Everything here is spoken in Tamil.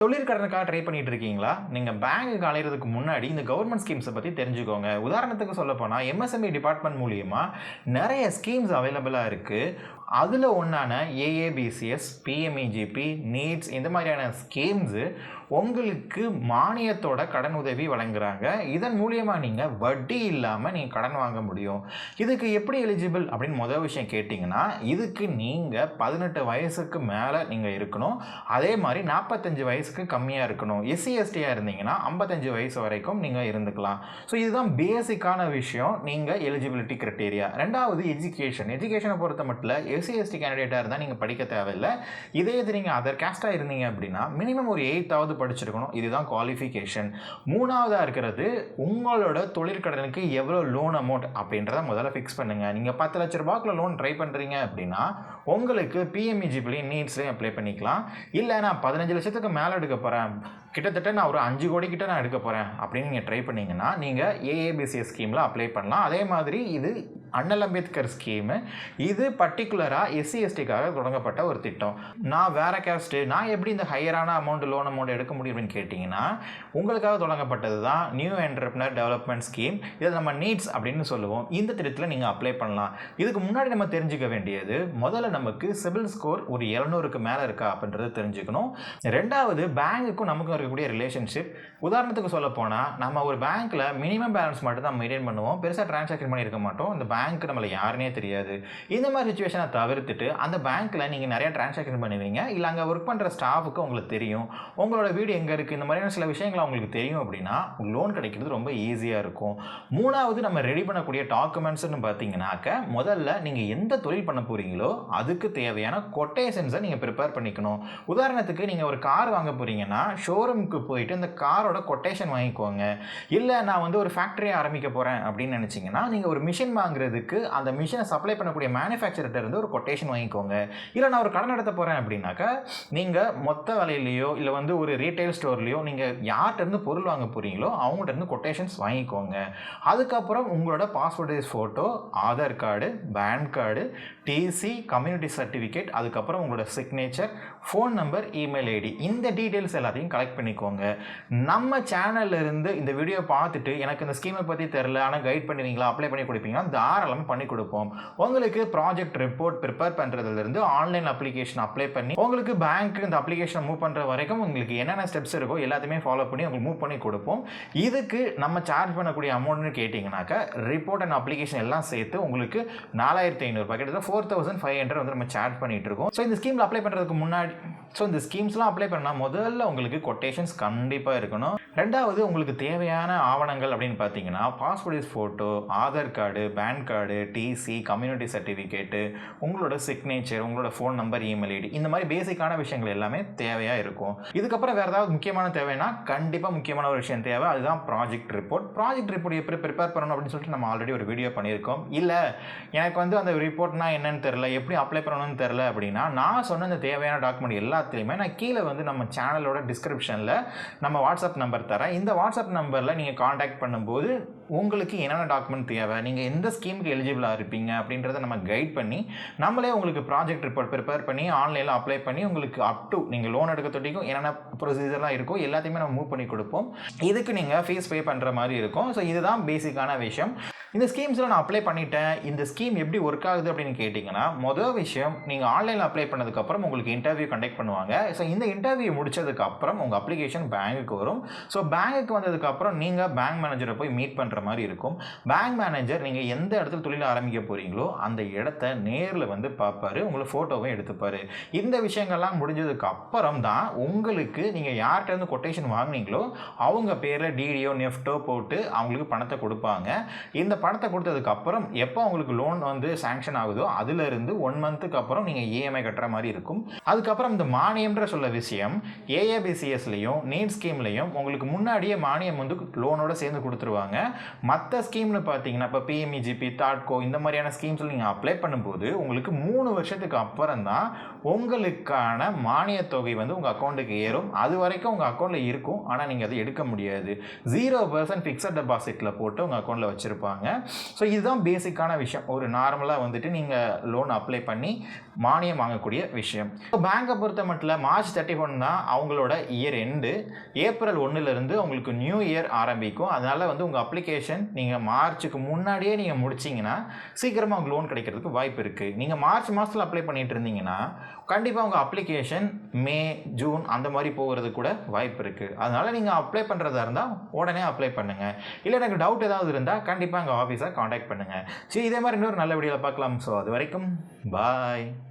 தொழிற்கடனுக்காக ட்ரை பண்ணிட்டு இருக்கீங்களா? நீங்க பேங்க்குக்கு அலையறதுக்கு முன்னாடி இந்த கவர்மெண்ட் ஸ்கீம்ஸ பத்தி தெரிஞ்சுக்கோங்க. உதாரணத்துக்கு சொல்லப்போனா, எம்எஸ்எம்இ டிபார்ட்மெண்ட் மூலியமா நெறைய ஸ்கீம்ஸ் அவைலபிளா இருக்கு. அதுல ஒண்ணான ஏஏபிசிஎஸ், பிஎம்இஜிபி, நீட்ஸ் இந்த மாதிரியான ஸ்கீம்ஸ் உங்களுக்கு மானியத்தோட கடன் உதவி வழங்குறாங்க. இதன் மூலியமா நீங்க வட்டி இல்லாம நீங்க கடன் வாங்க முடியும். இதுக்கு எப்படி எலிஜிபிள் அப்படின்னு முதல் விஷயம் கேட்டீங்கன்னா, இதுக்கு நீங்க 18 வயசுக்கு மேல நீங்க இருக்கணும். அதே மாதிரி 45 வயசுக்கு கம்மியா இருக்கணும். எஸ்சி எஸ்டியா இருந்தீங்கன்னா 55 வயசு வரைக்கும் நீங்க இருந்துக்கலாம். ஸோ இதுதான் பேசிக்கான விஷயம். நீங்க எலிஜிபிலிட்டி கிரைட்டீரியா. ரெண்டாவது எஜுகேஷனை பொறுத்த மட்டும் எஸ்சி எஸ்டி கேண்டிடேட்டா இருந்தால் நீங்கள் படிக்க தேவையில்லை. இதே இது நீங்கள் அதர் கேஸ்டாக இருந்தீங்க அப்படின்னா மினிமம் ஒரு 8th படிச்சிருக்கணும். இதுதான் குவாலிஃபிகேஷன். மூணாவதாக இருக்கிறது உங்களோட தொழிற்கடனுக்கு எவ்வளோ லோன் அமௌண்ட் அப்படின்றத முதல்ல ஃபிக்ஸ் பண்ணுங்க. நீங்கள் 10 லட்ச ரூபாய்க்குள்ள லோன் ட்ரை பண்ணுறீங்க அப்படின்னா உங்களுக்கு பிஎம்இஜிபிலையும் நீட்ஸ்லையும் அப்ளை பண்ணிக்கலாம். இல்லை நான் 15 லட்சத்துக்கு மேலே எடுக்க போகிறேன், கிட்டத்தட்ட நான் ஒரு 5 கோடி கிட்ட நான் எடுக்க போகிறேன் அப்படின்னு நீங்கள் ட்ரை பண்ணிங்கன்னா நீங்கள் ஏஏபிசிஎஸ் ஸ்கீமில் அப்ளை பண்ணலாம். அதே மாதிரி இது அண்ணல் அம்பேத்கர் ஸ்கீமு. இது பர்டிகுலராக எஸ்சி எஸ்டிக்காக தொடங்கப்பட்ட ஒரு திட்டம். நான் வேற கேஸ்ட்டு, நான் எப்படி இந்த ஹையரான லோன் அமௌண்ட் எடுக்க முடியும் அப்படின்னு கேட்டிங்கன்னா, உங்களுக்காக தொடங்கப்பட்டது தான் நியூ என்டர்பிரினர் டெவலப்மெண்ட் ஸ்கீம். இதை நம்ம நீட்ஸ் அப்படின்னு சொல்லுவோம். இந்த திட்டத்தில் நீங்கள் அப்ளை பண்ணலாம். இதுக்கு முன்னாடி நம்ம தெரிஞ்சுக்க வேண்டியது, முதல்ல நமக்கு சிபில் ஸ்கோர் ஒரு 700க்கு மேலே இருக்கா அப்படின்றத தெரிஞ்சுக்கணும். ரெண்டாவது பேங்குக்கும் நமக்கும் இருக்கக்கூடிய ரிலேஷன்ஷிப். உதாரணத்துக்கு சொல்ல போனால், நம்ம ஒரு பேங்க்கில் மினிமம் பேலன்ஸ் மட்டும் தான் மெயின்டைன் பண்ணுவோம், பெருசாக டிரான்சாக்ஷன் பண்ணியிருக்க மாட்டோம். இந்த பேங்க் நம்மளை யாருனே தெரியாது. இந்த மாதிரி சிச்சுவேஷனை தவிர்த்துட்டு அந்த பேங்க்கில் நீங்கள் நிறைய டிரான்சாக்ஷன் பண்ணுவீங்க, இல்லை அங்கே ஒர்க் பண்ணுற ஸ்டாஃபுக்கு உங்களுக்கு தெரியும், உங்களோட வீடு எங்கே இருக்குது, இந்த மாதிரியான சில விஷயங்கள் அவங்களுக்கு தெரியும் அப்படின்னா லோன் கிடைக்கிறது ரொம்ப ஈஸியாக இருக்கும். மூணாவது நம்ம ரெடி பண்ணக்கூடிய டாக்குமெண்ட்ஸ்னு பார்த்தீங்கன்னாக்க, முதல்ல நீங்கள் எந்த தொழில் பண்ண போகிறீங்களோ அதுக்கு தேவையான கொட்டேஷன்ஸை நீங்கள் ப்ரிப்பேர் பண்ணிக்கணும். உதாரணத்துக்கு நீங்கள் ஒரு கார் வாங்க போகிறீங்கன்னா ஷோரூமுக்கு போயிட்டு இந்த காரோட கொட்டேஷன் வாங்கிக்கோங்க. இல்லை நான் ஒரு ஃபேக்ட்ரியை ஆரம்பிக்க போகிறேன் அப்படின்னு நினச்சிங்கன்னா, நீங்கள் ஒரு மிஷின் வாங்குறதுக்கு அந்த மிஷினை சப்ளை பண்ணக்கூடிய மேனுஃபேக்சர்கிட்ட இருந்து ஒரு கொட்டேஷன் வாங்கிக்கோங்க. இல்லை நான் ஒரு கடன் நடத்த போகிறேன் அப்படின்னாக்கா, நீங்கள் மொத்த விலையிலையோ இல்லை ஒரு ரீட்டைல் ஸ்டோர்லையோ நீங்கள் யார்கிட்ட இருந்து பொருள் வாங்க போகிறீங்களோ அவங்கள்ட்ட இருந்து கொட்டேஷன்ஸ் வாங்கிக்கோங்க. அதுக்கப்புறம் உங்களோட passport size photo, Aadhaar card, pan card, TC, community certificate, அதுக்கப்புறம் உங்களோட signature, phone number, email ID, இந்த டீட்டெயில்ஸ் எல்லாத்தையும் கலெக்ட் பண்ணிக்கோங்க. நம்ம சேனல்ல இருந்து இந்த வீடியோ பார்த்துட்டு எனக்கு இந்த ஸ்கீமை பற்றி தெரில ஆனால் கைட் பண்ணுவீங்களா, அப்ளை பண்ணி கொடுப்பீங்கன்னா தாராளமாக பண்ணி கொடுப்போம். உங்களுக்கு ப்ராஜெக்ட் ரிப்போர்ட் ப்ரிப்பேர் பண்ணுறதுலேருந்து ஆன்லைன் அப்ளிகேஷன் அப்ளை பண்ணி உங்களுக்கு பேங்க்கு இந்த அப்ளிகேஷன் மூவ் பண்ணுற வரைக்கும் உங்களுக்கு என்னென்ன ஸ்டெப்ஸ் இருக்கோ எல்லாத்தையுமே ஃபாலோ பண்ணி உங்களுக்கு மூவ் பண்ணி கொடுப்போம். இதுக்கு நம்ம சார்ஜ் பண்ணக்கூடிய அமௌண்ட்னு கேட்டிங்கனாக்கா, ரிப்போர்ட் அண்ட் அப்ளிகேஷன் எல்லாம் சேர்த்து உங்களுக்கு 4500 கிட்டத்தட்ட 4500 நம்ம சார்ஜ் பண்ணிட்டு இருக்கோம். ஸோ இந்த ஸ்கீமில் அப்ளை பண்ணுறதுக்கு முன்னாடி இந்த ஸ்கீம்ஸ்லாம் அப்ளை பண்ணால் முதல்ல உங்களுக்கு கொட்டேஷன்ஸ் கண்டிப்பாக இருக்கணும். ரெண்டாவது உங்களுக்கு தேவையான ஆவணங்கள் அப்படின்னு பார்த்தீங்கன்னா, passport size photo, Aadhaar card, pan card, TC, community certificate, உங்களோட சிக்னேச்சர், உங்களோட ஃபோன் நம்பர், இமெயில் ஐடி, இந்த மாதிரி பேசிக்கான விஷயங்கள் எல்லாமே தேவையாக இருக்கும். இதுக்கப்புறம் வேறு ஏதாவது முக்கியமான தேவைன்னா கண்டிப்பாக முக்கியமான ஒரு விஷயம் தேவை, அதுதான் ப்ராஜெக்ட் ரிப்போர்ட். ப்ராஜெக்ட் ரிப்போர்ட் எப்படி ப்ரிப்பேர் பண்ணணும் அப்படின்னு சொல்லிட்டு நம்ம ஆல்ரெடி ஒரு வீடியோ பண்ணியிருக்கோம். இல்லை எனக்கு அந்த ரிப்போர்ட்னா என்னன்னு தெரில, எப்படி அப்ளை பண்ணணும்னு தெரில அப்படின்னா, நான் சொன்ன இந்த தேவையான டாக்குமெண்ட் எல்லாத்தையுமே நான் கீழே நம்ம சேனலோட டிஸ்கிரிப்ஷனில் நம்ம வாட்ஸ்அப் நம்பர் தரேன். இந்த வாட்ஸ்அப் நம்பரில் நீங்கள் காண்டாக்ட் பண்ணும்போது உங்களுக்கு என்னென்ன டாக்குமெண்ட் தேவை, நீங்கள் எந்த ஸ்கீமுக்கு எலிஜிபிளாக இருப்பீங்க அப்படின்றத நம்ம கைட் பண்ணி நம்மளே உங்களுக்கு ப்ராஜெக்ட் ரிப்போர்ட் ப்ரிப்பேர் பண்ணி ஆன்லைனில் அப்ளை பண்ணி உங்களுக்கு அப் டு நீங்கள் லோன் எடுக்க தொட்டிக்கும் என்னென்ன ப்ரொசீஜர்லாம் இருக்கோ எல்லாத்தையுமே நம்ம மூவ் பண்ணி கொடுப்போம். இதுக்கு நீங்கள் ஃபீஸ் பே பண்ணுற மாதிரி இருக்கும். ஸோ இதுதான் பேசிக்கான விஷயம். இந்த ஸ்கீம்ஸில் நான் அப்ளை பண்ணிட்டேன், இந்த ஸ்கீம் எப்படி ஒர்க் ஆகுது அப்படின்னு கேட்டிங்கன்னா, மொதல் விஷயம் நீங்கள் ஆன்லைனில் அப்ளை பண்ணதுக்கப்புறம் உங்களுக்கு இன்டர்வியூ கண்டக்ட் பண்ணுவாங்க. ஸோ இந்த இன்டர்வியூ முடிச்சதுக்கப்புறம் உங்கள் அப்ளிகேஷன் பேங்குக்கு வரும். ஸோ பேங்குக்கு வந்ததுக்கப்புறம் நீங்கள் பேங்க் மேனேஜரை போய் மீட் பண்ணுற மாதிரி இருக்கும். பேங்க் மேனேஜர் நீங்கள் எந்த இடத்துல தொழில் ஆரம்பிக்க போகிறீங்களோ அந்த இடத்த நேரில் பார்ப்பாரு, உங்களுக்கு ஃபோட்டோவும் எடுத்துப்பார். இந்த விஷயங்கள்லாம் முடிஞ்சதுக்கு அப்புறம் தான் உங்களுக்கு நீங்கள் யார்கிட்ட இருந்து கொட்டேஷன் வாங்கினீங்களோ அவங்க பேரில் டிடியோ நெஃப்டோ போட்டு அவங்களுக்கு பணத்தை கொடுப்பாங்க. இந்த பணத்தை கொடுத்ததுக்கு அப்புறம் எப்போ உங்களுக்கு லோன் சாங்ஷன் ஆகுதோ அதிலிருந்து 1 மந்த்துக்கு அப்புறம் நீங்கள் இஎம்ஐ கட்டுற மாதிரி இருக்கும். அதுக்கப்புறம் இந்த மானியம்ன்ற சொல்ல விஷயம் ஏஏபிசிஎஸ்லையும் நீட் ஸ்கீம்லையும் உங்களுக்கு முன்னாடியே மானியம் லோனோட சேர்ந்து கொடுத்துருவாங்க. மற்ற ஸ்கீம்னு பார்த்தீங்கன்னா இப்போ பிஎம்இஜிபி, தாட்கோ இந்த மாதிரியான ஸ்கீம்ஸில் நீங்கள் அப்ளை பண்ணும்போது உங்களுக்கு 3 வருஷத்துக்கு அப்புறம் தான் உங்களுக்கான மானியத் தொகை வந்து உங்கள் அக்கௌண்ட்டுக்கு ஏறும். அது வரைக்கும் உங்கள் அக்கௌண்ட்டில் இருக்கும், ஆனால் நீங்கள் அதை எடுக்க முடியாது. 0% ஃபிக்ஸட் டெபாசிட்டில் போட்டு உங்கள் அக்கௌண்ட்டில் வச்சுருப்பாங்க. ஸோ இதுதான் பேசிக்கான விஷயம். ஒரு நார்மலாக வந்துட்டு நீங்கள் லோன் அப்ளை பண்ணி மானியம் வாங்கக்கூடிய விஷயம். இப்போ பேங்கை பொறுத்த மட்டும் மார்ச் 31 தான் அவங்களோட இயர் எண்டு. ஏப்ரல் 1லேருந்து உங்களுக்கு நியூ இயர் ஆரம்பிக்கும். அதனால் வந்து உங்கள் அப்ளிகேஷன் நீங்கள் மார்ச்சுக்கு முன்னாடியே நீங்கள் முடிச்சிங்கன்னா சீக்கிரமாக உங்களுக்கு லோன் கிடைக்கிறதுக்கு வாய்ப்பு இருக்குது. நீங்கள் மார்ச் மாதத்தில் அப்ளை பண்ணிட்டு இருந்தீங்கன்னா கண்டிப்பாக உங்கள் அப்ளிகேஷன் மே, ஜூன் அந்த மாதிரி போகிறது கூட வாய்ப்பு இருக்குது. அதனால் நீங்கள் அப்ளை பண்ணுறதா இருந்தால் உடனே அப்ளை பண்ணுங்கள். இல்லை எனக்கு டவுட் ஏதாவது இருந்தால் கண்டிப்பாக எங்கள் ஆஃபீஸை காண்டாக்ட் பண்ணுங்கள். சரி, இதே மாதிரி இன்னொரு நல்ல வீடியோவில் பார்க்கலாம். ஸோ அது வரைக்கும் பாய்.